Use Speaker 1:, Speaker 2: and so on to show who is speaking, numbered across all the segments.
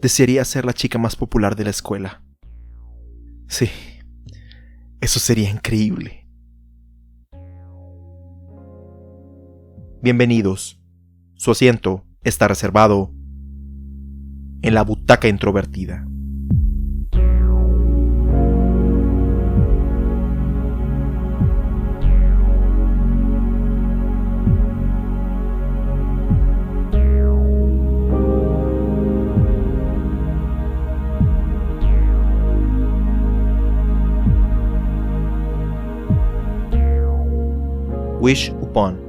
Speaker 1: desearía ser la chica más popular de la escuela. Sí, eso sería increíble. Bienvenidos. Su asiento está reservado en la butaca introvertida. Wish Upon,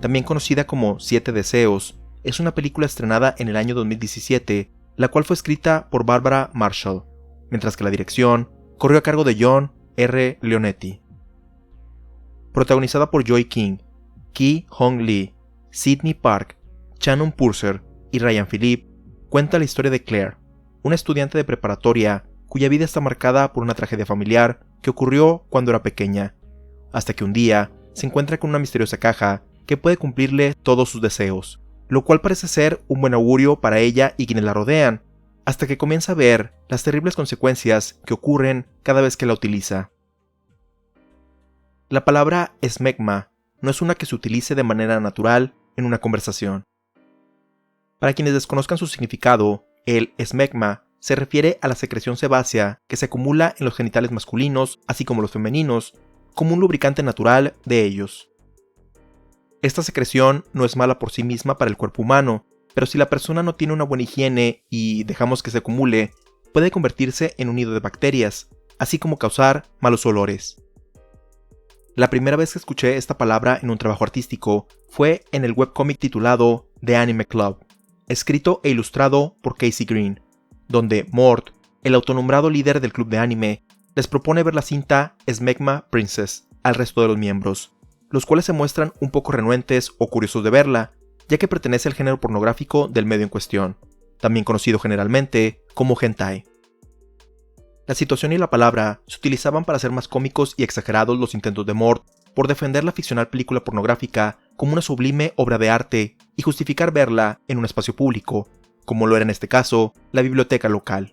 Speaker 1: también conocida como Siete Deseos, es una película estrenada en el año 2017, la cual fue escrita por Barbara Marshall, mientras que la dirección corrió a cargo de John R. Leonetti. Protagonizada por Joey King, Ki Hong Lee, Sidney Park, Shannon Purser y Ryan Phillippe, cuenta la historia de Claire, una estudiante de preparatoria cuya vida está marcada por una tragedia familiar que ocurrió cuando era pequeña, hasta que un día se encuentra con una misteriosa caja que puede cumplirle todos sus deseos, lo cual parece ser un buen augurio para ella y quienes la rodean, hasta que comienza a ver las terribles consecuencias que ocurren cada vez que la utiliza. La palabra smegma no es una que se utilice de manera natural en una conversación. Para quienes desconozcan su significado, el smegma se refiere a la secreción sebácea que se acumula en los genitales masculinos, así como los femeninos, como un lubricante natural de ellos. Esta secreción no es mala por sí misma para el cuerpo humano, pero si la persona no tiene una buena higiene y dejamos que se acumule, puede convertirse en un nido de bacterias, así como causar malos olores. La primera vez que escuché esta palabra en un trabajo artístico fue en el webcómic titulado The Anime Club, escrito e ilustrado por Casey Green, donde Mort, el autonombrado líder del club de anime, les propone ver la cinta Smegma Princess al resto de los miembros, los cuales se muestran un poco renuentes o curiosos de verla, ya que pertenece al género pornográfico del medio en cuestión, también conocido generalmente como hentai. La situación y la palabra se utilizaban para hacer más cómicos y exagerados los intentos de Mort por defender la ficcional película pornográfica como una sublime obra de arte y justificar verla en un espacio público, como lo era en este caso la biblioteca local.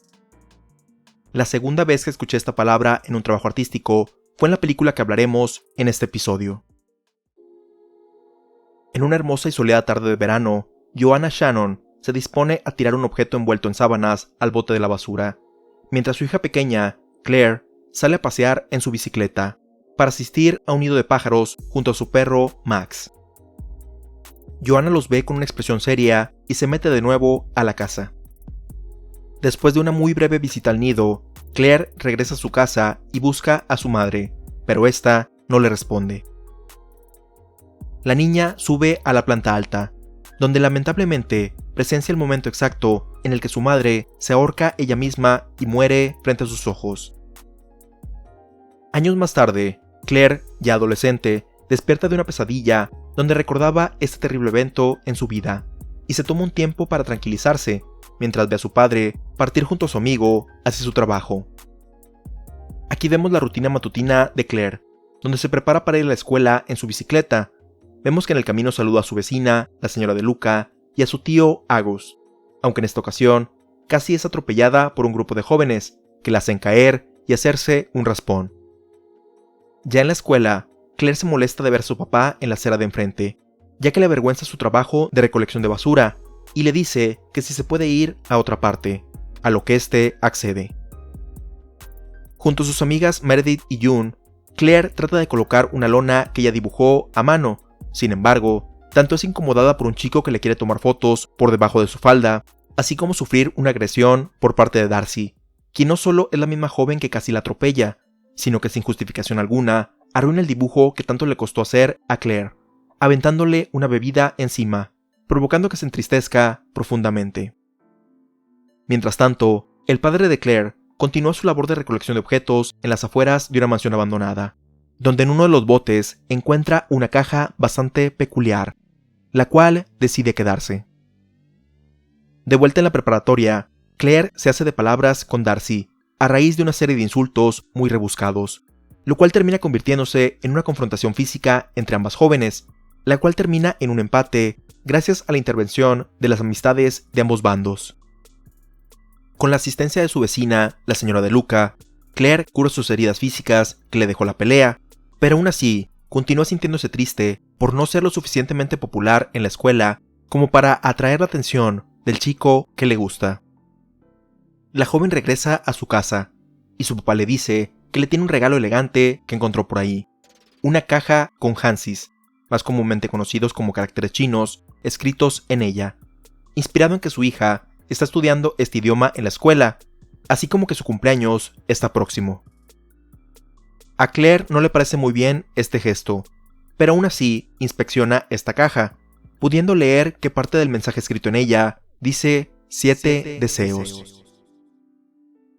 Speaker 1: La segunda vez que escuché esta palabra en un trabajo artístico fue en la película que hablaremos en este episodio. En una hermosa y soleada tarde de verano, Joanna Shannon se dispone a tirar un objeto envuelto en sábanas al bote de la basura, mientras su hija pequeña, Claire, sale a pasear en su bicicleta para asistir a un nido de pájaros junto a su perro, Max. Joanna los ve con una expresión seria y se mete de nuevo a la casa. Después de una muy breve visita al nido, Claire regresa a su casa y busca a su madre, pero esta no le responde. La niña sube a la planta alta, donde lamentablemente presencia el momento exacto en el que su madre se ahorca ella misma y muere frente a sus ojos. Años más tarde, Claire, ya adolescente, despierta de una pesadilla donde recordaba este terrible evento en su vida, y se toma un tiempo para tranquilizarse, mientras ve a su padre partir junto a su amigo hacia su trabajo. Aquí vemos la rutina matutina de Claire, donde se prepara para ir a la escuela en su bicicleta. Vemos que en el camino saluda a su vecina, la señora De Luca, y a su tío Agus, aunque en esta ocasión casi es atropellada por un grupo de jóvenes que la hacen caer y hacerse un raspón. Ya en la escuela, Claire se molesta de ver a su papá en la acera de enfrente, ya que le avergüenza su trabajo de recolección de basura, y le dice que si se puede ir a otra parte, a lo que éste accede. Junto a sus amigas Meredith y June, Claire trata de colocar una lona que ella dibujó a mano. Sin embargo, tanto es incomodada por un chico que le quiere tomar fotos por debajo de su falda, así como sufrir una agresión por parte de Darcy, quien no solo es la misma joven que casi la atropella, sino que sin justificación alguna, arruina el dibujo que tanto le costó hacer a Claire, aventándole una bebida encima, provocando que se entristezca profundamente. Mientras tanto, el padre de Claire continúa su labor de recolección de objetos en las afueras de una mansión abandonada, donde en uno de los botes encuentra una caja bastante peculiar, la cual decide quedarse. De vuelta en la preparatoria, Claire se hace de palabras con Darcy, a raíz de una serie de insultos muy rebuscados, lo cual termina convirtiéndose en una confrontación física entre ambas jóvenes, la cual termina en un empate gracias a la intervención de las amistades de ambos bandos. Con la asistencia de su vecina, la señora De Luca, Claire cura sus heridas físicas que le dejó la pelea, pero aún así, continúa sintiéndose triste por no ser lo suficientemente popular en la escuela como para atraer la atención del chico que le gusta. La joven regresa a su casa, y su papá le dice que le tiene un regalo elegante que encontró por ahí. Una caja con hansis, más comúnmente conocidos como caracteres chinos, escritos en ella, inspirado en que su hija está estudiando este idioma en la escuela, así como que su cumpleaños está próximo. A Claire no le parece muy bien este gesto, pero aún así inspecciona esta caja, pudiendo leer que parte del mensaje escrito en ella dice 7 deseos.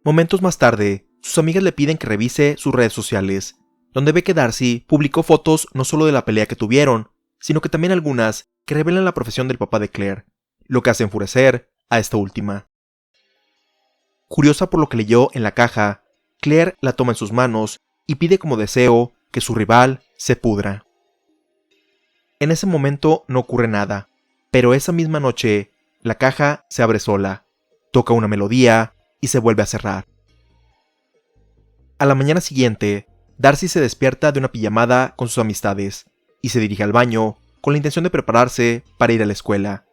Speaker 1: Momentos más tarde, sus amigas le piden que revise sus redes sociales, donde ve que Darcy publicó fotos no solo de la pelea que tuvieron, sino que también algunas que revelan la profesión del papá de Claire, lo que hace enfurecer a esta última. Curiosa por lo que leyó en la caja, Claire la toma en sus manos y pide como deseo que su rival se pudra. En ese momento no ocurre nada, pero esa misma noche, la caja se abre sola, toca una melodía y se vuelve a cerrar. A la mañana siguiente, Darcy se despierta de una pijamada con sus amistades y se dirige al baño con la intención de prepararse para ir a la escuela.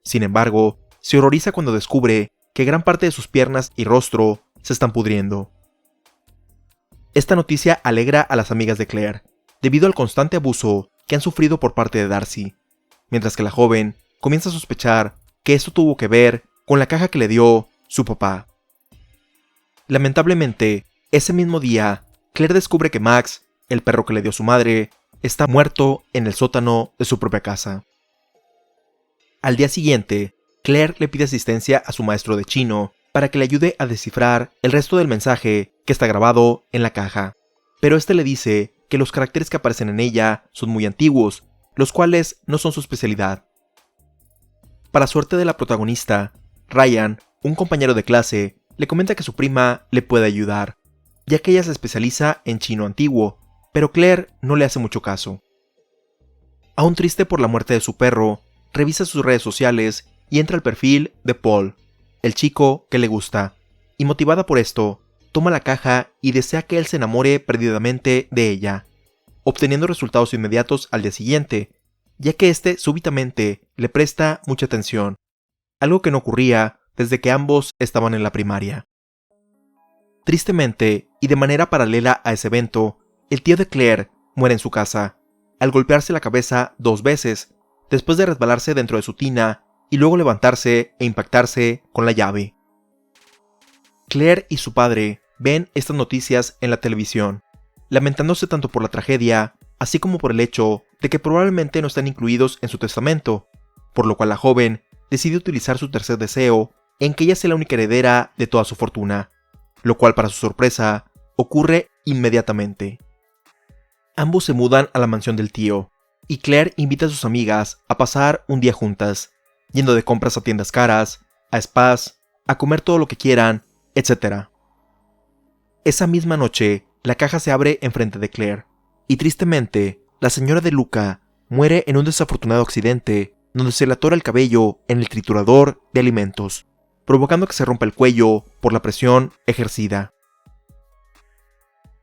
Speaker 1: Sin embargo, se horroriza cuando descubre que gran parte de sus piernas y rostro se están pudriendo. Esta noticia alegra a las amigas de Claire, debido al constante abuso que han sufrido por parte de Darcy, mientras que la joven comienza a sospechar que esto tuvo que ver con la caja que le dio su papá. Lamentablemente, ese mismo día, Claire descubre que Max, el perro que le dio su madre, está muerto en el sótano de su propia casa. Al día siguiente, Claire le pide asistencia a su maestro de chino para que le ayude a descifrar el resto del mensaje que está grabado en la caja, pero este le dice que los caracteres que aparecen en ella son muy antiguos, los cuales no son su especialidad. Para suerte de la protagonista, Ryan, un compañero de clase, le comenta que su prima le puede ayudar, ya que ella se especializa en chino antiguo, pero Claire no le hace mucho caso. Aún triste por la muerte de su perro, revisa sus redes sociales y entra al perfil de Paul, el chico que le gusta, y motivada por esto, toma la caja y desea que él se enamore perdidamente de ella, obteniendo resultados inmediatos al día siguiente, ya que éste súbitamente le presta mucha atención, algo que no ocurría desde que ambos estaban en la primaria. Tristemente, y de manera paralela a ese evento, el tío de Claire muere en su casa, al golpearse la cabeza 2 veces, después de resbalarse dentro de su tina y luego levantarse e impactarse con la llave. Claire y su padre ven estas noticias en la televisión, lamentándose tanto por la tragedia, así como por el hecho de que probablemente no están incluidos en su testamento, por lo cual la joven decide utilizar su tercer deseo en que ella sea la única heredera de toda su fortuna, lo cual para su sorpresa ocurre inmediatamente. Ambos se mudan a la mansión del tío, y Claire invita a sus amigas a pasar un día juntas, yendo de compras a tiendas caras, a spas, a comer todo lo que quieran, etc. Esa misma noche, la caja se abre enfrente de Claire, y tristemente, la señora De Luca muere en un desafortunado accidente donde se le atora el cabello en el triturador de alimentos, provocando que se rompa el cuello por la presión ejercida.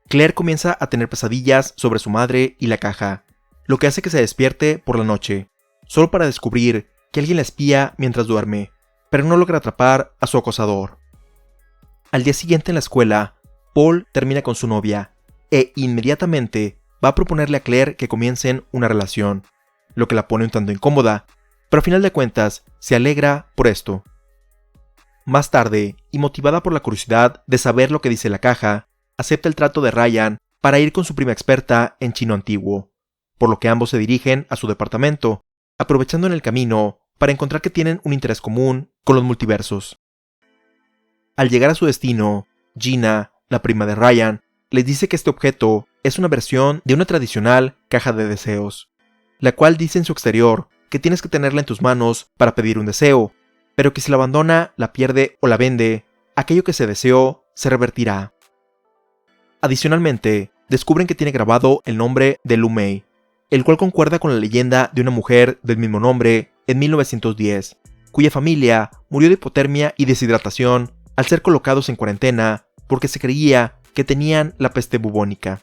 Speaker 1: Claire comienza a tener pesadillas sobre su madre y la caja, lo que hace que se despierte por la noche, solo para descubrir que alguien la espía mientras duerme, pero no logra atrapar a su acosador. Al día siguiente en la escuela, Paul termina con su novia, e inmediatamente va a proponerle a Claire que comiencen una relación, lo que la pone un tanto incómoda, pero a final de cuentas se alegra por esto. Más tarde, y motivada por la curiosidad de saber lo que dice la caja, acepta el trato de Ryan para ir con su prima experta en chino antiguo, por lo que ambos se dirigen a su departamento, aprovechando en el camino para encontrar que tienen un interés común con los multiversos. Al llegar a su destino, Gina, la prima de Ryan, les dice que este objeto es una versión de una tradicional caja de deseos, la cual dice en su exterior que tienes que tenerla en tus manos para pedir un deseo, pero que si la abandona, la pierde o la vende, aquello que se deseó se revertirá. Adicionalmente, descubren que tiene grabado el nombre de Lu Mei, el cual concuerda con la leyenda de una mujer del mismo nombre en 1910, cuya familia murió de hipotermia y deshidratación al ser colocados en cuarentena porque se creía que tenían la peste bubónica.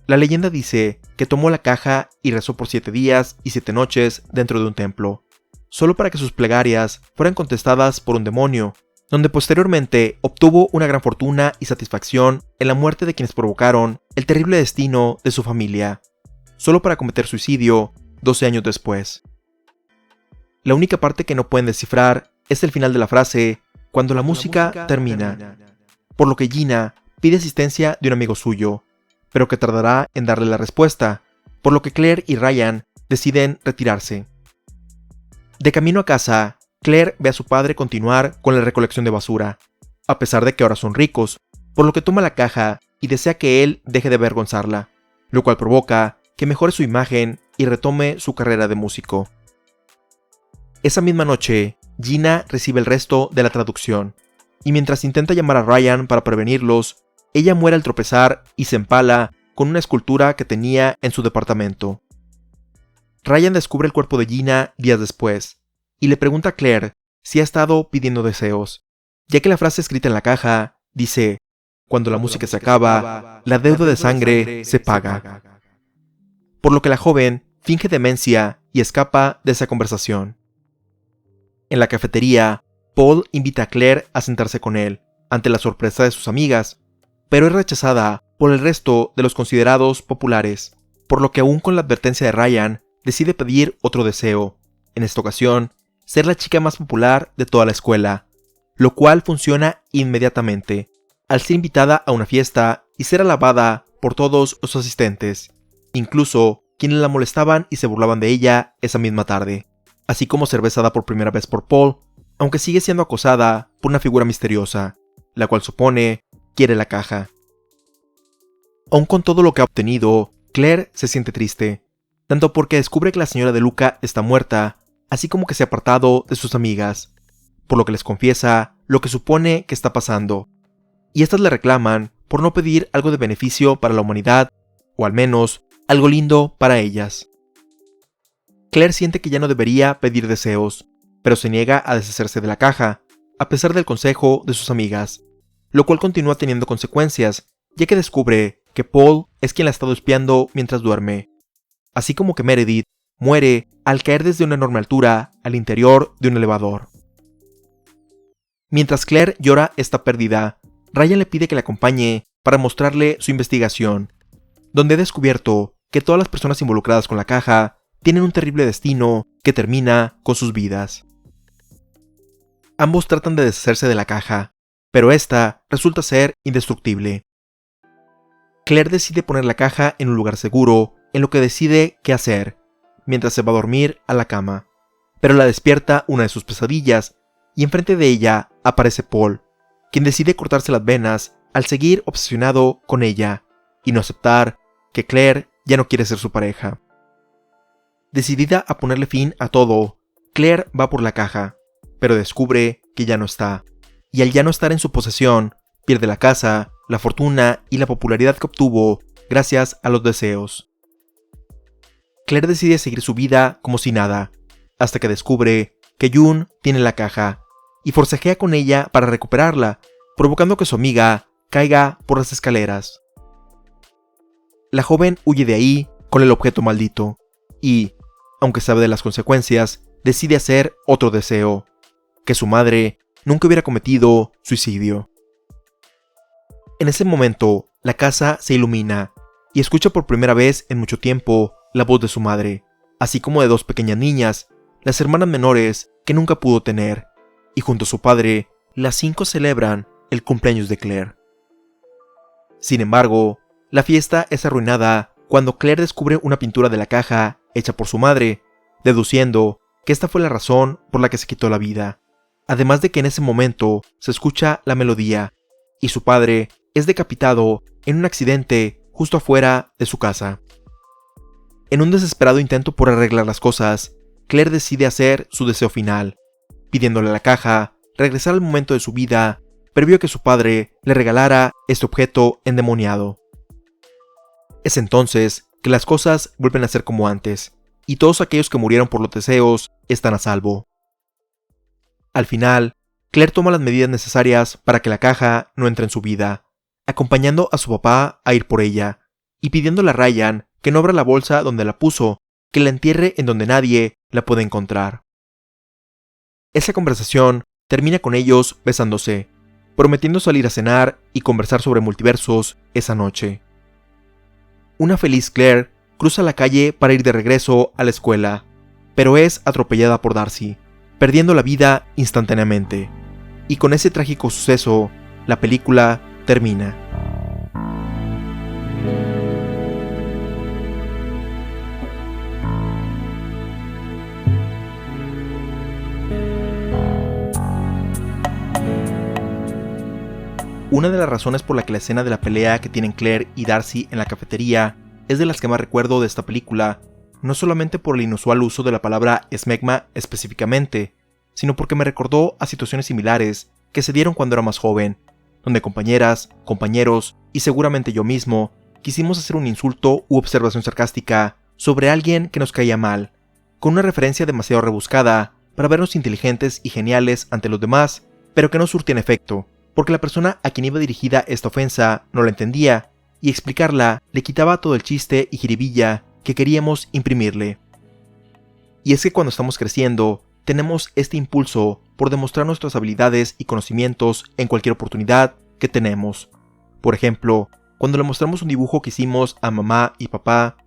Speaker 1: La leyenda dice que tomó la caja y rezó por 7 días y 7 noches dentro de un templo, solo para que sus plegarias fueran contestadas por un demonio, donde posteriormente obtuvo una gran fortuna y satisfacción en la muerte de quienes provocaron el terrible destino de su familia, solo para cometer suicidio 12 años después. La única parte que no pueden descifrar es el final de la frase, cuando la música termina, por lo que Gina pide asistencia de un amigo suyo, pero que tardará en darle la respuesta, por lo que Claire y Ryan deciden retirarse. De camino a casa, Claire ve a su padre continuar con la recolección de basura, a pesar de que ahora son ricos, por lo que toma la caja y desea que él deje de avergonzarla, lo cual provoca que mejore su imagen y retome su carrera de músico. Esa misma noche, Gina recibe el resto de la traducción, y mientras intenta llamar a Ryan para prevenirlos, ella muere al tropezar y se empala con una escultura que tenía en su departamento. Ryan descubre el cuerpo de Gina días después, y le pregunta a Claire si ha estado pidiendo deseos, ya que la frase escrita en la caja dice, cuando la música se acaba, la deuda de sangre se paga. Por lo que la joven finge demencia y escapa de esa conversación. En la cafetería, Paul invita a Claire a sentarse con él, ante la sorpresa de sus amigas, pero es rechazada por el resto de los considerados populares, por lo que aún con la advertencia de Ryan, decide pedir otro deseo, en esta ocasión, ser la chica más popular de toda la escuela, lo cual funciona inmediatamente, al ser invitada a una fiesta y ser alabada por todos los asistentes, incluso quienes la molestaban y se burlaban de ella esa misma tarde, así como ser besada por primera vez por Paul, aunque sigue siendo acosada por una figura misteriosa, la cual supone quiere la caja. Aún con todo lo que ha obtenido, Claire se siente triste, tanto porque descubre que la señora de Luca está muerta, así como que se ha apartado de sus amigas, por lo que les confiesa lo que supone que está pasando, y estas le reclaman por no pedir algo de beneficio para la humanidad, o al menos algo lindo para ellas. Claire siente que ya no debería pedir deseos, pero se niega a deshacerse de la caja, a pesar del consejo de sus amigas, lo cual continúa teniendo consecuencias, ya que descubre que Paul es quien la ha estado espiando mientras duerme, así como que Meredith muere al caer desde una enorme altura al interior de un elevador. Mientras Claire llora esta pérdida, Ryan le pide que la acompañe para mostrarle su investigación, donde ha descubierto que todas las personas involucradas con la caja tienen un terrible destino que termina con sus vidas. Ambos tratan de deshacerse de la caja, pero esta resulta ser indestructible. Claire decide poner la caja en un lugar seguro, en lo que decide qué hacer, mientras se va a dormir a la cama, pero la despierta una de sus pesadillas, y enfrente de ella aparece Paul, quien decide cortarse las venas al seguir obsesionado con ella, y no aceptar que Claire ya no quiere ser su pareja. Decidida a ponerle fin a todo, Claire va por la caja, pero descubre que ya no está, y al ya no estar en su posesión, pierde la casa, la fortuna y la popularidad que obtuvo gracias a los deseos. Claire decide seguir su vida como si nada, hasta que descubre que June tiene la caja, y forcejea con ella para recuperarla, provocando que su amiga caiga por las escaleras. La joven huye de ahí con el objeto maldito, y, aunque sabe de las consecuencias, decide hacer otro deseo, que su madre nunca hubiera cometido suicidio. En ese momento, la casa se ilumina, y escucha por primera vez en mucho tiempo la voz de su madre, así como de 2 pequeñas niñas, las hermanas menores que nunca pudo tener, y junto a su padre, las 5 celebran el cumpleaños de Claire. Sin embargo, la fiesta es arruinada cuando Claire descubre una pintura de la caja hecha por su madre, deduciendo que esta fue la razón por la que se quitó la vida, además de que en ese momento se escucha la melodía, y su padre es decapitado en un accidente justo afuera de su casa. En un desesperado intento por arreglar las cosas, Claire decide hacer su deseo final, pidiéndole a la caja regresar al momento de su vida previo a que su padre le regalara este objeto endemoniado. Es entonces que las cosas vuelven a ser como antes, y todos aquellos que murieron por los deseos están a salvo. Al final, Claire toma las medidas necesarias para que la caja no entre en su vida, acompañando a su papá a ir por ella, y pidiéndole a Ryan que no abra la bolsa donde la puso, que la entierre en donde nadie la puede encontrar. Esa conversación termina con ellos besándose, prometiendo salir a cenar y conversar sobre multiversos esa noche. Una feliz Claire cruza la calle para ir de regreso a la escuela, pero es atropellada por Darcy, perdiendo la vida instantáneamente. Y con ese trágico suceso, la película termina. Una de las razones por la que la escena de la pelea que tienen Claire y Darcy en la cafetería es de las que más recuerdo de esta película, no solamente por el inusual uso de la palabra smegma específicamente, sino porque me recordó a situaciones similares que se dieron cuando era más joven, donde compañeras, compañeros y seguramente yo mismo quisimos hacer un insulto u observación sarcástica sobre alguien que nos caía mal, con una referencia demasiado rebuscada para vernos inteligentes y geniales ante los demás, pero que no surtían efecto, porque la persona a quien iba dirigida esta ofensa no la entendía, y explicarla le quitaba todo el chiste y jiribilla que queríamos imprimirle. Y es que cuando estamos creciendo, tenemos este impulso por demostrar nuestras habilidades y conocimientos en cualquier oportunidad que tenemos. Por ejemplo, cuando le mostramos un dibujo que hicimos a mamá y papá,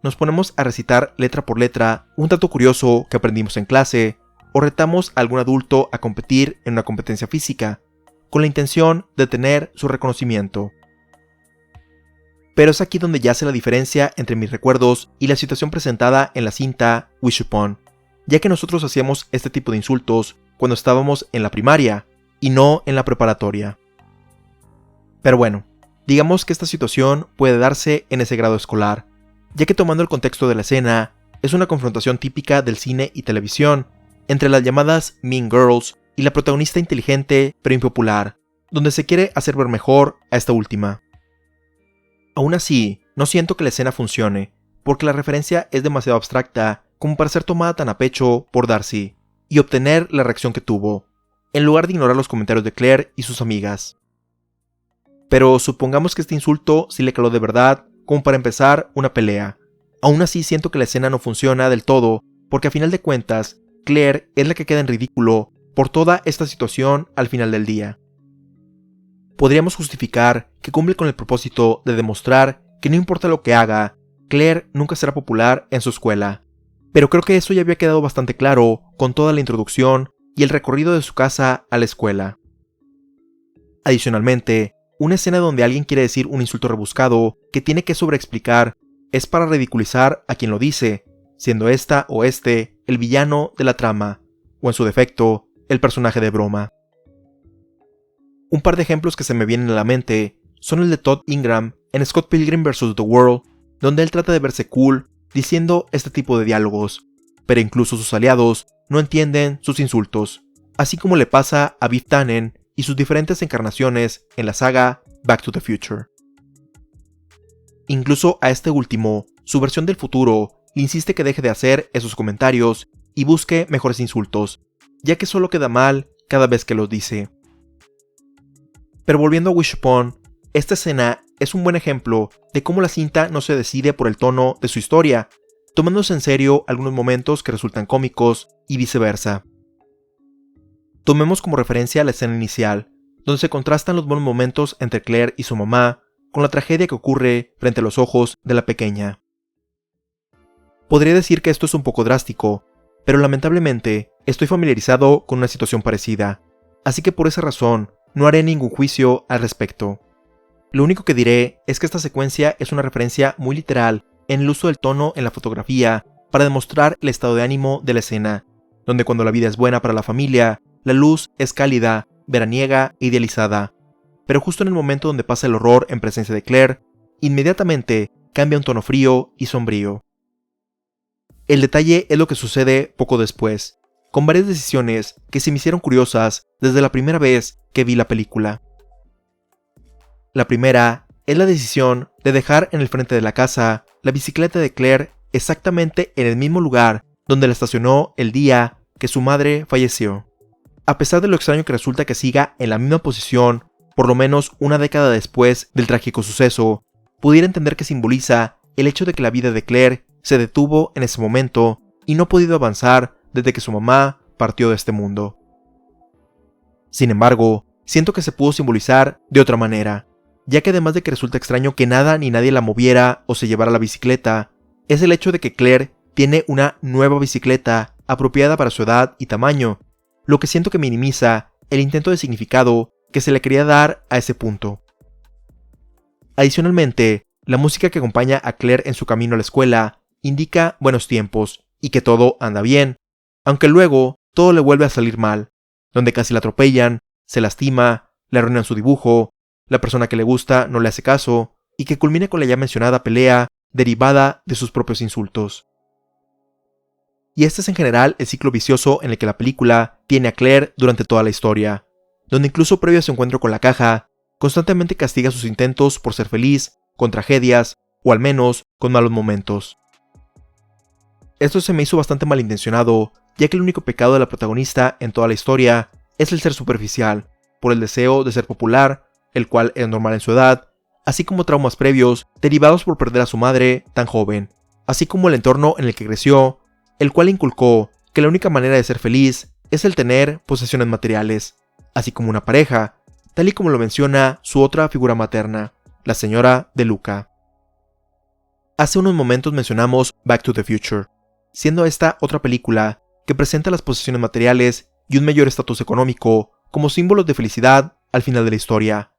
Speaker 1: nos ponemos a recitar letra por letra un dato curioso que aprendimos en clase, o retamos a algún adulto a competir en una competencia física, con la intención de tener su reconocimiento. Pero es aquí donde yace la diferencia entre mis recuerdos y la situación presentada en la cinta Wish Upon, ya que nosotros hacíamos este tipo de insultos cuando estábamos en la primaria y no en la preparatoria. Pero bueno, digamos que esta situación puede darse en ese grado escolar, ya que tomando el contexto de la escena, es una confrontación típica del cine y televisión entre las llamadas Mean Girls y la protagonista inteligente pero impopular, donde se quiere hacer ver mejor a esta última. Aún así, no siento que la escena funcione, porque la referencia es demasiado abstracta como para ser tomada tan a pecho por Darcy, y obtener la reacción que tuvo, en lugar de ignorar los comentarios de Claire y sus amigas. Pero supongamos que este insulto sí le caló de verdad, como para empezar una pelea. Aún así siento que la escena no funciona del todo, porque a final de cuentas, Claire es la que queda en ridículo por toda esta situación al final del día. Podríamos justificar que cumple con el propósito de demostrar que no importa lo que haga, Claire nunca será popular en su escuela, pero creo que eso ya había quedado bastante claro con toda la introducción y el recorrido de su casa a la escuela. Adicionalmente, una escena donde alguien quiere decir un insulto rebuscado que tiene que sobreexplicar es para ridiculizar a quien lo dice, siendo esta o este el villano de la trama, o en su defecto, el personaje de broma. Un par de ejemplos que se me vienen a la mente son el de Todd Ingram en Scott Pilgrim vs. The World, donde él trata de verse cool diciendo este tipo de diálogos, pero incluso sus aliados no entienden sus insultos, así como le pasa a Biff Tannen y sus diferentes encarnaciones en la saga Back to the Future. Incluso a este último, su versión del futuro le insiste que deje de hacer esos comentarios y busque mejores insultos, ya que solo queda mal cada vez que los dice. Pero volviendo a Wish Upon, esta escena es un buen ejemplo de cómo la cinta no se decide por el tono de su historia, tomándose en serio algunos momentos que resultan cómicos y viceversa. Tomemos como referencia la escena inicial, donde se contrastan los buenos momentos entre Claire y su mamá con la tragedia que ocurre frente a los ojos de la pequeña. Podría decir que esto es un poco drástico, pero lamentablemente estoy familiarizado con una situación parecida, así que por esa razón no haré ningún juicio al respecto. Lo único que diré es que esta secuencia es una referencia muy literal en el uso del tono en la fotografía para demostrar el estado de ánimo de la escena, donde cuando la vida es buena para la familia, la luz es cálida, veraniega e idealizada, pero justo en el momento donde pasa el horror en presencia de Claire, inmediatamente cambia a un tono frío y sombrío. El detalle es lo que sucede poco después, con varias decisiones que se me hicieron curiosas desde la primera vez que vi la película. La primera es la decisión de dejar en el frente de la casa la bicicleta de Claire exactamente en el mismo lugar donde la estacionó el día que su madre falleció. A pesar de lo extraño que resulta que siga en la misma posición, por lo menos una década después del trágico suceso, pudiera entender que simboliza el hecho de que la vida de Claire se detuvo en ese momento y no ha podido avanzar desde que su mamá partió de este mundo. Sin embargo, siento que se pudo simbolizar de otra manera, ya que además de que resulta extraño que nada ni nadie la moviera o se llevara la bicicleta, es el hecho de que Claire tiene una nueva bicicleta apropiada para su edad y tamaño, lo que siento que minimiza el intento de significado que se le quería dar a ese punto. Adicionalmente, la música que acompaña a Claire en su camino a la escuela indica buenos tiempos y que todo anda bien, aunque luego todo le vuelve a salir mal, donde casi la atropellan, se lastima, le arruinan su dibujo, la persona que le gusta no le hace caso, y que culmina con la ya mencionada pelea derivada de sus propios insultos. Y este es en general el ciclo vicioso en el que la película tiene a Claire durante toda la historia, donde incluso previo a su encuentro con la caja, constantemente castiga sus intentos por ser feliz, con tragedias, o al menos con malos momentos. Esto se me hizo bastante malintencionado, ya que el único pecado de la protagonista en toda la historia es el ser superficial, por el deseo de ser popular, el cual es normal en su edad, así como traumas previos derivados por perder a su madre tan joven, así como el entorno en el que creció, el cual inculcó que la única manera de ser feliz es el tener posesiones materiales, así como una pareja, tal y como lo menciona su otra figura materna, la señora De Luca. Hace unos momentos mencionamos Back to the Future, siendo esta otra película que presenta las posesiones materiales y un mayor estatus económico como símbolos de felicidad al final de la historia,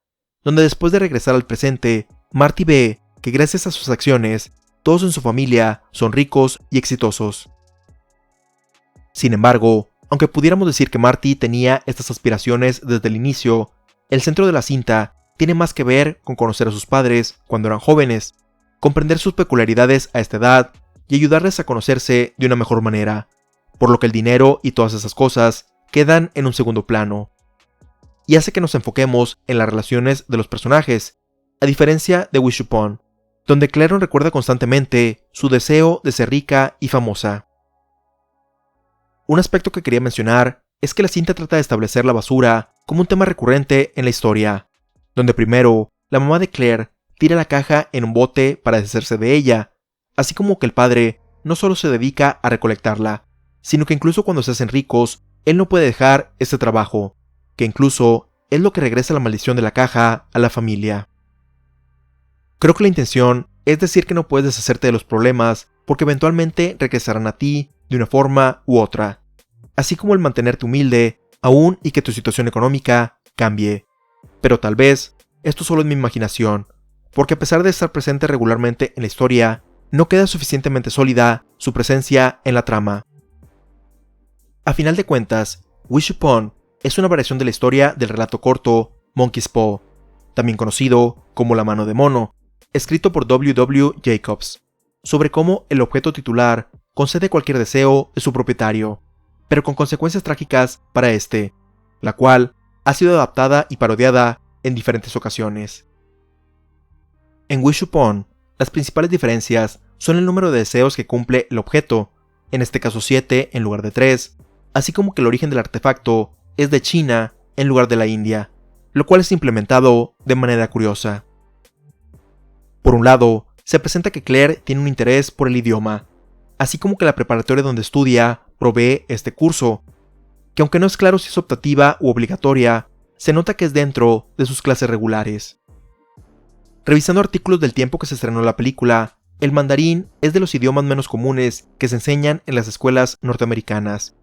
Speaker 1: donde después de regresar al presente, Marty ve que gracias a sus acciones, todos en su familia son ricos y exitosos. Sin embargo, aunque pudiéramos decir que Marty tenía estas aspiraciones desde el inicio, el centro de la cinta tiene más que ver con conocer a sus padres cuando eran jóvenes, comprender sus peculiaridades a esta edad y ayudarles a conocerse de una mejor manera, por lo que el dinero y todas esas cosas quedan en un segundo plano, y hace que nos enfoquemos en las relaciones de los personajes, a diferencia de Wish Upon, donde Claire recuerda constantemente su deseo de ser rica y famosa. Un aspecto que quería mencionar es que la cinta trata de establecer la basura como un tema recurrente en la historia, donde primero la mamá de Claire tira la caja en un bote para deshacerse de ella, así como que el padre no solo se dedica a recolectarla, sino que incluso cuando se hacen ricos, él no puede dejar este trabajo, que incluso es lo que regresa la maldición de la caja a la familia. Creo que la intención es decir que no puedes deshacerte de los problemas porque eventualmente regresarán a ti de una forma u otra, así como el mantenerte humilde aún y que tu situación económica cambie. Pero tal vez esto solo es mi imaginación, porque a pesar de estar presente regularmente en la historia, no queda suficientemente sólida su presencia en la trama. A final de cuentas, Wish Upon es una variación de la historia del relato corto Monkey's Paw, también conocido como La mano de mono, escrito por W. W. Jacobs, sobre cómo el objeto titular concede cualquier deseo de su propietario, pero con consecuencias trágicas para este, la cual ha sido adaptada y parodiada en diferentes ocasiones. En Wish Upon, las principales diferencias son el número de deseos que cumple el objeto, en este caso 7 en lugar de 3, así como que el origen del artefacto es de China en lugar de la India, lo cual es implementado de manera curiosa. Por un lado, se presenta que Claire tiene un interés por el idioma, así como que la preparatoria donde estudia provee este curso, que aunque no es claro si es optativa u obligatoria, se nota que es dentro de sus clases regulares. Revisando artículos del tiempo que se estrenó la película, el mandarín es de los idiomas menos comunes que se enseñan en las escuelas norteamericanas,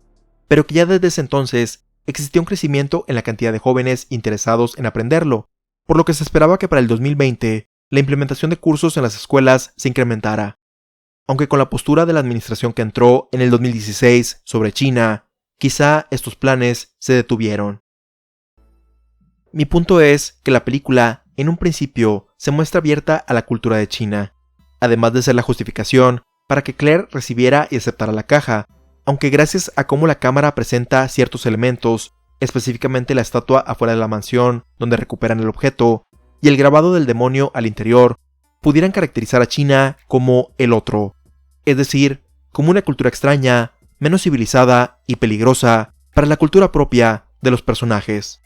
Speaker 1: pero que ya desde ese entonces existía un crecimiento en la cantidad de jóvenes interesados en aprenderlo, por lo que se esperaba que para el 2020 la implementación de cursos en las escuelas se incrementara, aunque con la postura de la administración que entró en el 2016 sobre China, quizá estos planes se detuvieron. Mi punto es que la película, en un principio, se muestra abierta a la cultura de China, además de ser la justificación para que Claire recibiera y aceptara la caja, aunque gracias a cómo la cámara presenta ciertos elementos, específicamente la estatua afuera de la mansión donde recuperan el objeto, y el grabado del demonio al interior, pudieran caracterizar a China como el otro, es decir, como una cultura extraña, menos civilizada y peligrosa para la cultura propia de los personajes.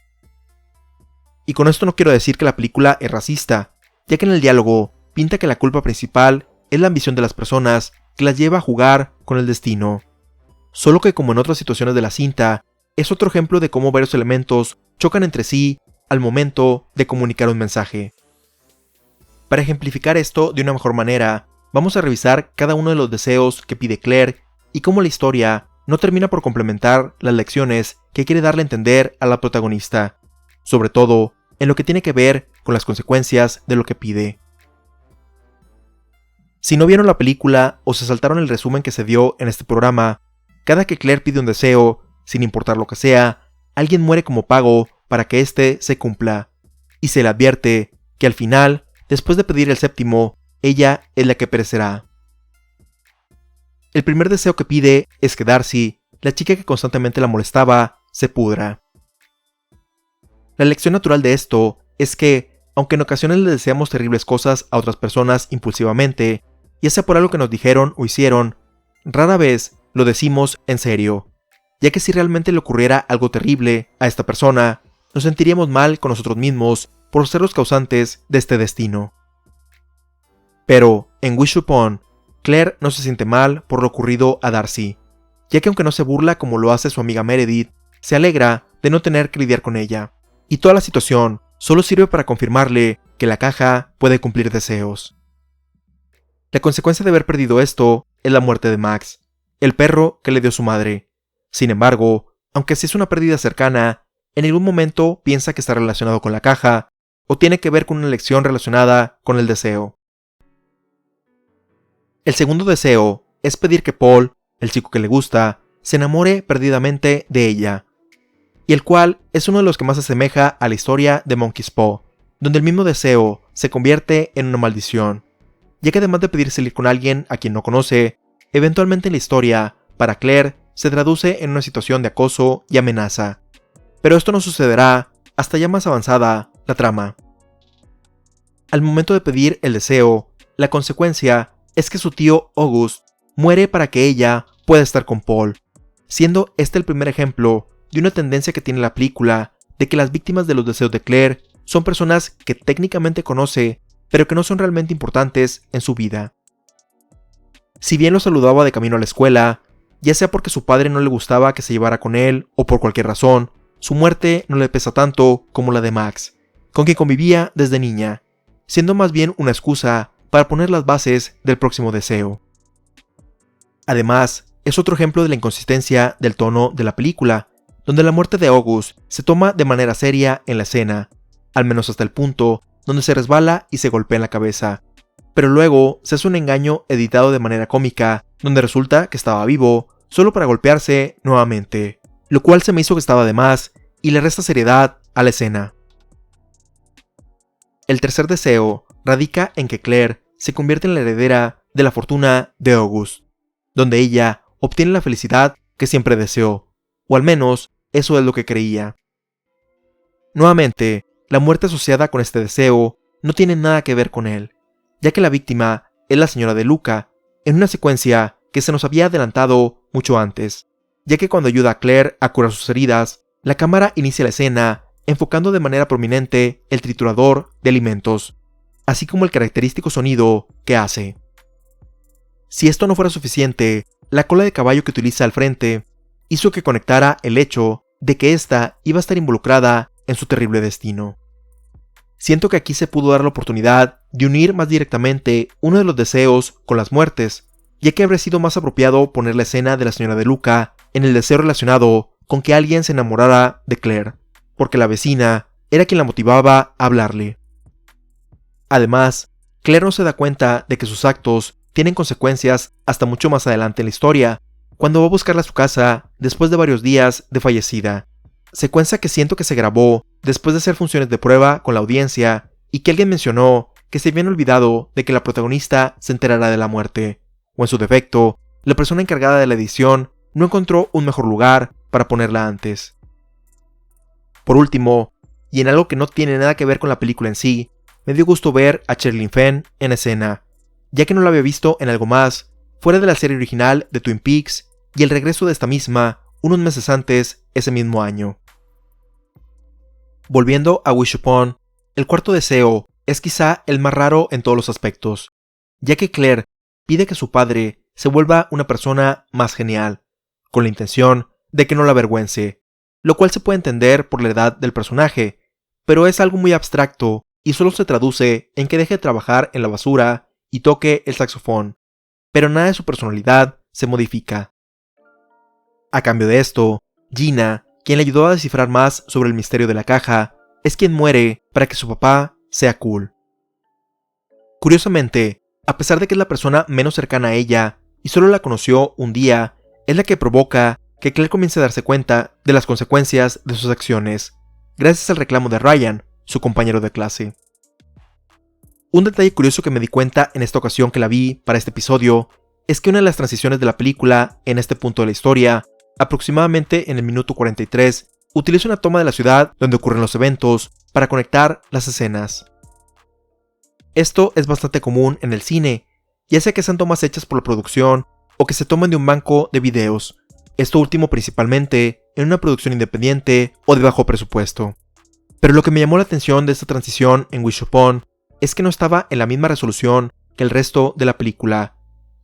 Speaker 1: Y con esto no quiero decir que la película es racista, ya que en el diálogo pinta que la culpa principal es la ambición de las personas que las lleva a jugar con el destino. Solo que, como en otras situaciones de la cinta, es otro ejemplo de cómo varios elementos chocan entre sí al momento de comunicar un mensaje. Para ejemplificar esto de una mejor manera, vamos a revisar cada uno de los deseos que pide Claire y cómo la historia no termina por complementar las lecciones que quiere darle a entender a la protagonista, sobre todo en lo que tiene que ver con las consecuencias de lo que pide. Si no vieron la película o se saltaron el resumen que se dio en este programa, cada que Claire pide un deseo, sin importar lo que sea, alguien muere como pago para que éste se cumpla, y se le advierte que al final, después de pedir el séptimo, ella es la que perecerá. El primer deseo que pide es que Darcy, la chica que constantemente la molestaba, se pudra. La lección natural de esto es que, aunque en ocasiones le deseamos terribles cosas a otras personas impulsivamente, ya sea por algo que nos dijeron o hicieron, rara vez lo decimos en serio, ya que si realmente le ocurriera algo terrible a esta persona, nos sentiríamos mal con nosotros mismos por ser los causantes de este destino. Pero, en Wish Upon, Claire no se siente mal por lo ocurrido a Darcy, ya que aunque no se burla como lo hace su amiga Meredith, se alegra de no tener que lidiar con ella, y toda la situación solo sirve para confirmarle que la caja puede cumplir deseos. La consecuencia de haber perdido esto es la muerte de Max, el perro que le dio su madre. Sin embargo, aunque sí es una pérdida cercana, en ningún momento piensa que está relacionado con la caja, o tiene que ver con una lección relacionada con el deseo. El segundo deseo es pedir que Paul, el chico que le gusta, se enamore perdidamente de ella, y el cual es uno de los que más se asemeja a la historia de Monkey's Paw, donde el mismo deseo se convierte en una maldición, ya que además de pedir salir con alguien a quien no conoce, eventualmente en la historia, para Claire, se traduce en una situación de acoso y amenaza. Pero esto no sucederá hasta ya más avanzada la trama. Al momento de pedir el deseo, la consecuencia es que su tío August muere para que ella pueda estar con Paul, siendo este el primer ejemplo de una tendencia que tiene la película de que las víctimas de los deseos de Claire son personas que técnicamente conoce, pero que no son realmente importantes en su vida. Si bien lo saludaba de camino a la escuela, ya sea porque su padre no le gustaba que se llevara con él o por cualquier razón, su muerte no le pesa tanto como la de Max, con quien convivía desde niña, siendo más bien una excusa para poner las bases del próximo deseo. Además, es otro ejemplo de la inconsistencia del tono de la película, donde la muerte de August se toma de manera seria en la escena, al menos hasta el punto donde se resbala y se golpea en la cabeza, pero luego se hace un engaño editado de manera cómica, donde resulta que estaba vivo, solo para golpearse nuevamente, lo cual se me hizo que estaba de más y le resta seriedad a la escena. El tercer deseo radica en que Claire se convierte en la heredera de la fortuna de August, donde ella obtiene la felicidad que siempre deseó, o al menos eso es lo que creía. Nuevamente, la muerte asociada con este deseo no tiene nada que ver con él, ya que la víctima es la señora de Luca, en una secuencia que se nos había adelantado mucho antes, ya que cuando ayuda a Claire a curar sus heridas, la cámara inicia la escena enfocando de manera prominente el triturador de alimentos, así como el característico sonido que hace. Si esto no fuera suficiente, la cola de caballo que utiliza al frente hizo que conectara el hecho de que ésta iba a estar involucrada en su terrible destino. Siento que aquí se pudo dar la oportunidad de unir más directamente uno de los deseos con las muertes, ya que habría sido más apropiado poner la escena de la señora de Luca en el deseo relacionado con que alguien se enamorara de Claire, porque la vecina era quien la motivaba a hablarle. Además, Claire no se da cuenta de que sus actos tienen consecuencias hasta mucho más adelante en la historia, cuando va a buscarla a su casa después de varios días de fallecida, secuencia que siento que se grabó después de hacer funciones de prueba con la audiencia y que alguien mencionó que se habían olvidado de que la protagonista se enterara de la muerte, o en su defecto, la persona encargada de la edición no encontró un mejor lugar para ponerla antes. Por último, y en algo que no tiene nada que ver con la película en sí, me dio gusto ver a Sherilyn Fenn en escena, ya que no la había visto en algo más, fuera de la serie original de Twin Peaks y el regreso de esta misma unos meses antes ese mismo año. Volviendo a Wish Upon, el cuarto deseo es quizá el más raro en todos los aspectos, ya que Claire pide que su padre se vuelva una persona más genial, con la intención de que no la avergüence, lo cual se puede entender por la edad del personaje, pero es algo muy abstracto y solo se traduce en que deje de trabajar en la basura y toque el saxofón, pero nada de su personalidad se modifica. A cambio de esto, Gina, quien le ayudó a descifrar más sobre el misterio de la caja, es quien muere para que su papá sea cool. Curiosamente, a pesar de que es la persona menos cercana a ella y solo la conoció un día, es la que provoca que Claire comience a darse cuenta de las consecuencias de sus acciones, gracias al reclamo de Ryan, su compañero de clase. Un detalle curioso que me di cuenta en esta ocasión que la vi para este episodio es que una de las transiciones de la película en este punto de la historia, aproximadamente en el minuto 43, utiliza una toma de la ciudad donde ocurren los eventos para conectar las escenas. Esto es bastante común en el cine, ya sea que sean tomas hechas por la producción o que se tomen de un banco de videos, esto último principalmente en una producción independiente o de bajo presupuesto. Pero lo que me llamó la atención de esta transición en Wish Upon es que no estaba en la misma resolución que el resto de la película,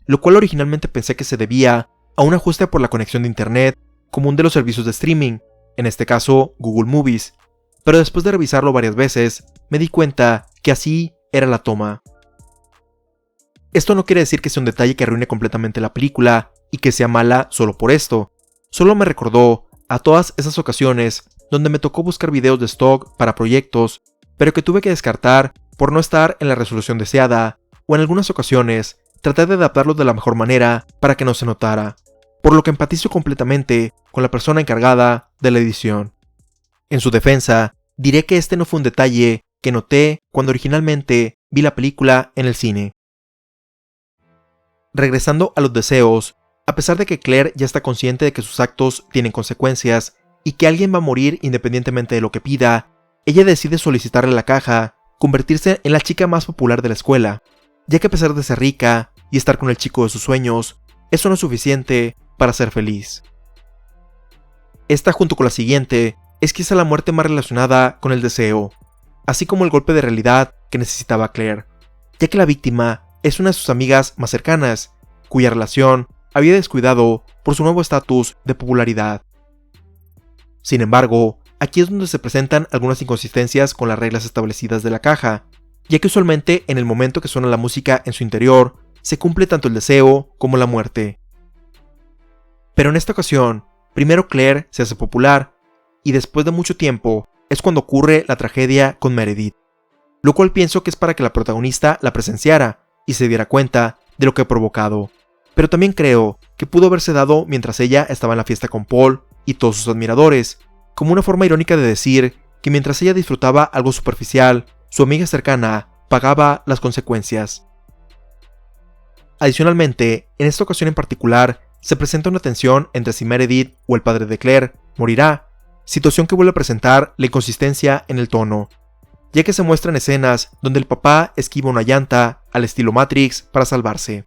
Speaker 1: lo cual originalmente pensé que se debía a un ajuste por la conexión de internet común de los servicios de streaming, en este caso Google Movies, pero después de revisarlo varias veces me di cuenta que así era la toma. Esto no quiere decir que sea un detalle que arruine completamente la película y que sea mala solo por esto, solo me recordó a todas esas ocasiones donde me tocó buscar videos de stock para proyectos, pero que tuve que descartar por no estar en la resolución deseada, o en algunas ocasiones tratar de adaptarlos de la mejor manera para que no se notara, por lo que empatizo completamente con la persona encargada de la edición. En su defensa, diré que este no fue un detalle que noté cuando originalmente vi la película en el cine. Regresando a los deseos, a pesar de que Claire ya está consciente de que sus actos tienen consecuencias y que alguien va a morir independientemente de lo que pida, ella decide solicitarle la caja, convertirse en la chica más popular de la escuela, ya que a pesar de ser rica y estar con el chico de sus sueños, eso no es suficiente para ser feliz. Esta, junto con la siguiente, es quizá la muerte más relacionada con el deseo, así como el golpe de realidad que necesitaba Claire, ya que la víctima es una de sus amigas más cercanas, cuya relación había descuidado por su nuevo estatus de popularidad. Sin embargo, aquí es donde se presentan algunas inconsistencias con las reglas establecidas de la caja, ya que usualmente en el momento que suena la música en su interior, se cumple tanto el deseo como la muerte. Pero en esta ocasión, primero Claire se hace popular, y después de mucho tiempo es cuando ocurre la tragedia con Meredith, lo cual pienso que es para que la protagonista la presenciara y se diera cuenta de lo que ha provocado. Pero también creo que pudo haberse dado mientras ella estaba en la fiesta con Paul y todos sus admiradores, como una forma irónica de decir que mientras ella disfrutaba algo superficial, su amiga cercana pagaba las consecuencias. Adicionalmente, en esta ocasión en particular, se presenta una tensión entre si Meredith o el padre de Claire morirá, situación que vuelve a presentar la inconsistencia en el tono, ya que se muestran escenas donde el papá esquiva una llanta al estilo Matrix para salvarse.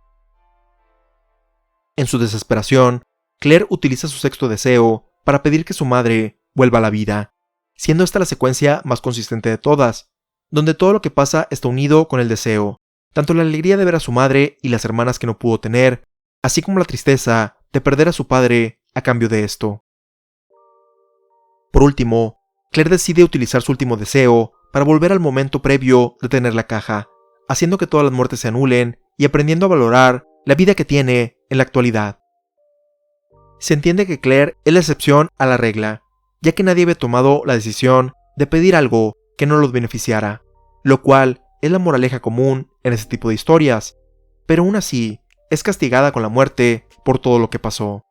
Speaker 1: En su desesperación, Claire utiliza su sexto deseo para pedir que su madre vuelva a la vida, siendo esta la secuencia más consistente de todas, donde todo lo que pasa está unido con el deseo, tanto la alegría de ver a su madre y las hermanas que no pudo tener, así como la tristeza de perder a su padre a cambio de esto. Por último, Claire decide utilizar su último deseo para volver al momento previo de tener la caja, haciendo que todas las muertes se anulen y aprendiendo a valorar la vida que tiene en la actualidad. Se entiende que Claire es la excepción a la regla, ya que nadie había tomado la decisión de pedir algo que no los beneficiara, lo cual es la moraleja común en ese tipo de historias, pero aún así es castigada con la muerte por todo lo que pasó.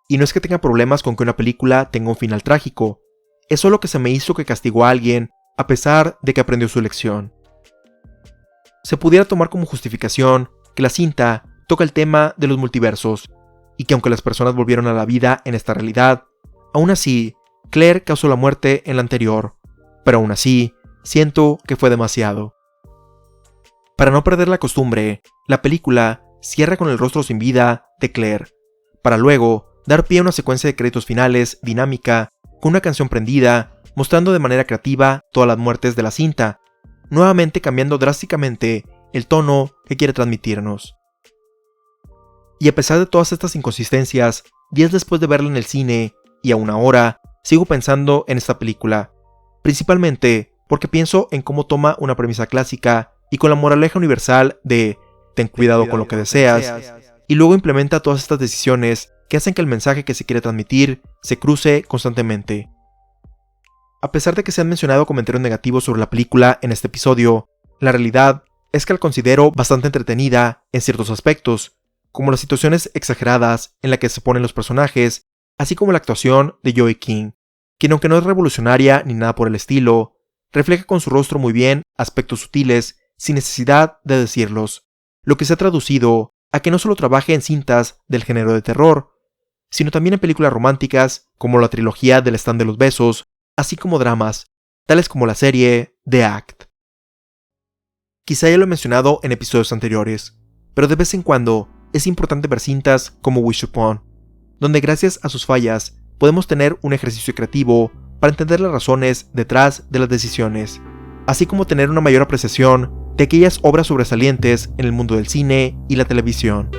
Speaker 1: Y no es que tenga problemas con que una película tenga un final trágico, es solo que se me hizo que castigó a alguien a pesar de que aprendió su lección. Se pudiera tomar como justificación que la cinta toca el tema de los multiversos, y que aunque las personas volvieron a la vida en esta realidad, aún así, Claire causó la muerte en la anterior, pero aún así, siento que fue demasiado. Para no perder la costumbre, la película cierra con el rostro sin vida de Claire, para luego dar pie a una secuencia de créditos finales dinámica con una canción prendida mostrando de manera creativa todas las muertes de la cinta, nuevamente cambiando drásticamente el tono que quiere transmitirnos. Y a pesar de todas estas inconsistencias, días después de verla en el cine, y aún ahora, sigo pensando en esta película, principalmente porque pienso en cómo toma una premisa clásica y con la moraleja universal de ten cuidado con lo que deseas, y luego implementa todas estas decisiones que hacen que el mensaje que se quiere transmitir se cruce constantemente. A pesar de que se han mencionado comentarios negativos sobre la película en este episodio, la realidad es que la considero bastante entretenida en ciertos aspectos, como las situaciones exageradas en las que se ponen los personajes, así como la actuación de Joey King, quien aunque no es revolucionaria ni nada por el estilo, refleja con su rostro muy bien aspectos sutiles sin necesidad de decirlos, lo que se ha traducido a que no solo trabaje en cintas del género de terror, sino también en películas románticas como la trilogía del Stand de los Besos, así como dramas, tales como la serie The Act. Quizá ya lo he mencionado en episodios anteriores, pero de vez en cuando es importante ver cintas como Wish Upon, donde gracias a sus fallas podemos tener un ejercicio creativo para entender las razones detrás de las decisiones, así como tener una mayor apreciación de aquellas obras sobresalientes en el mundo del cine y la televisión.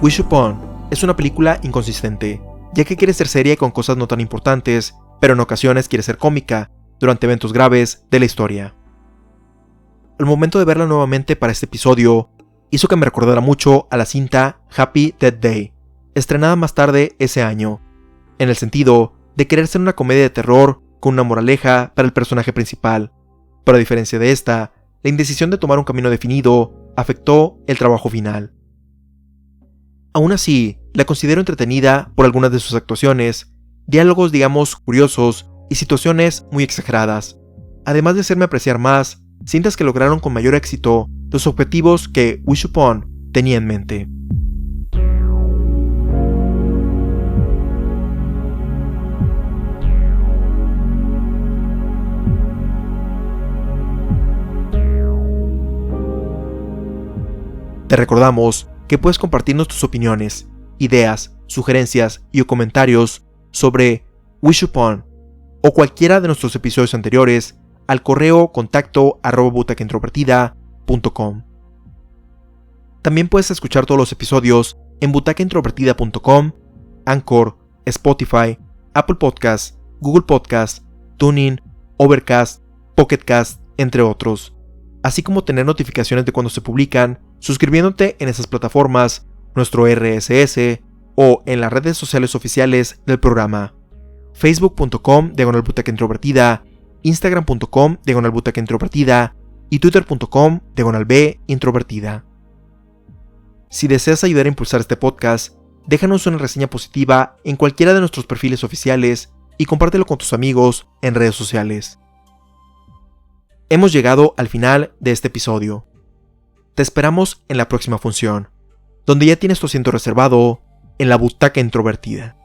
Speaker 1: Wish Upon es una película inconsistente, ya que quiere ser seria con cosas no tan importantes, pero en ocasiones quiere ser cómica, durante eventos graves de la historia. Al momento de verla nuevamente para este episodio, hizo que me recordara mucho a la cinta Happy Death Day, estrenada más tarde ese año, en el sentido de querer ser una comedia de terror con una moraleja para el personaje principal, pero a diferencia de esta, la indecisión de tomar un camino definido afectó el trabajo final. Aún así, la considero entretenida por algunas de sus actuaciones, diálogos digamos curiosos y situaciones muy exageradas, además de hacerme apreciar más cintas que lograron con mayor éxito los objetivos que Wish Upon tenía en mente. Te recordamos que puedes compartirnos tus opiniones, ideas, sugerencias y comentarios sobre Wish Upon o cualquiera de nuestros episodios anteriores al correo contacto@butacaintrovertida.com. También puedes escuchar todos los episodios en butacaintrovertida.com, Anchor, Spotify, Apple Podcasts, Google Podcasts, TuneIn, Overcast, Pocket Cast, entre otros, así como tener notificaciones de cuando se publican, suscribiéndote en esas plataformas, nuestro RSS o en las redes sociales oficiales del programa, facebook.com/butacaintrovertida, instagram.com/butacaintrovertida y twitter.com/b-introvertida. Si deseas ayudar a impulsar este podcast, déjanos una reseña positiva en cualquiera de nuestros perfiles oficiales y compártelo con tus amigos en redes sociales. Hemos llegado al final de este episodio. Te esperamos en la próxima función, donde ya tienes tu asiento reservado en la butaca introvertida.